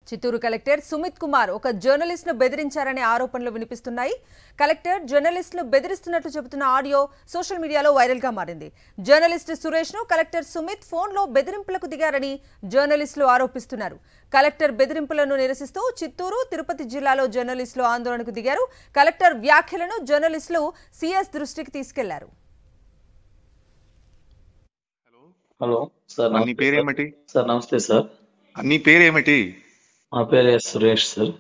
Chittoor collector Sumit Kumar ఒక journalist ను బెదిరించారనే ఆరోపణలు వినిపిస్తున్నాయి. కలెక్టర్ జర్నలిస్ట్ ను బెదిరిస్తున్నట్లు చెబుతున్న ఆడియో సోషల్ మీడియాలో వైరల్ గా మారింది. జర్నలిస్ట్ సురేష్ ను కలెక్టర్ సుమిత్ ఫోన్ లో బెదిరింపులకు దిగారని జర్నలిస్టులు ఆరోపిస్తున్నారు. కలెక్టర్ బెదిరింపులను నిరసిస్తూ చిత్తూరు, తిరుపతి జిల్లాలో జర్నలిస్టులు ఆందోళనకు దిగారు. కలెక్టర్ వ్యాఖ్యలను జర్నలిస్టులు సీఎస్ దృష్టికి తీసుకెళ్లారు. హలో సార్, నీ పేరేమిటి? సార్ నమస్తే సార్. నీ పేరేమిటి? నా పేరు సురేష్ సార్.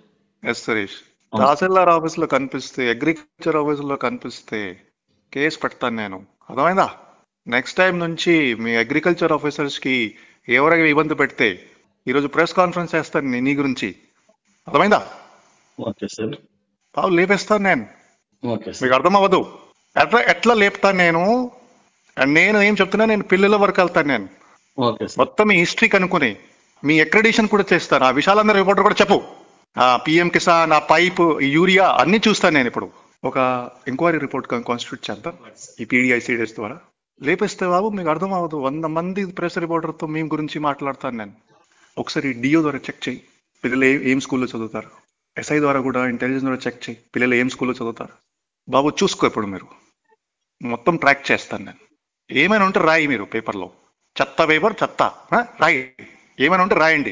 సురేష్. తహసీల్దార్ ఆఫీస్ లో కనిపిస్తే, అగ్రికల్చర్ ఆఫీస్ లో కనిపిస్తే కేసు పెడతాను నేను, అర్థమైందా? నెక్స్ట్ టైం నుంచి మీ అగ్రికల్చర్ ఆఫీసర్స్ కి ఎవరైనా ఇబ్బంది పెడితే ఈరోజు ప్రెస్ కాన్ఫరెన్స్ చేస్తాను నీ గురించి, అర్థమైందా? Okay sir. బాబు లేపేస్తాను నేను. Okay sir. మీకు అర్థం అవ్వదు. ఎట్లా లేపుతాను నేను? నేను ఏం చెప్తున్నా, నేను పిల్లల వరకు వెళ్తాను నేను. Okay sir. మొత్తం మీ హిస్టరీ కనుక్కొని మీ అక్రెడిషన్ కూడా చేస్తాను. ఆ విశాలందరూ రిపోర్టర్ కూడా చెప్పు. పిఎం కిసాన్, ఆ పైప్, యూరియా అన్ని చూస్తాను నేను. ఇప్పుడు ఒక ఎంక్వైరీ రిపోర్ట్ కాన్స్టిట్యూట్ చేద్దాం ఈ పీడిఐసిడిఎస్ ద్వారా. లేపేస్తే బాబు మీకు అర్థం అవ్వదు. 100 మంది ప్రెస్ రిపోర్టర్తో మీ గురించి మాట్లాడతాను నేను. ఒకసారి డిఓ ద్వారా చెక్ చేయి, పిల్లలు ఏం స్కూల్లో చదువుతారు. ఎస్ఐ ద్వారా కూడా, ఇంటెలిజెన్స్ ద్వారా చెక్ చేయి, పిల్లలు ఏం స్కూల్లో చదువుతారు. బాబు చూసుకో, ఇప్పుడు మీరు మొత్తం ట్రాక్ చేస్తాను నేను. ఏమైనా ఉంటే రాయి, మీరు పేపర్లో చెత్త పేపర్ చెత్త రాయి, ఏమైనా ఉంటే రాయండి.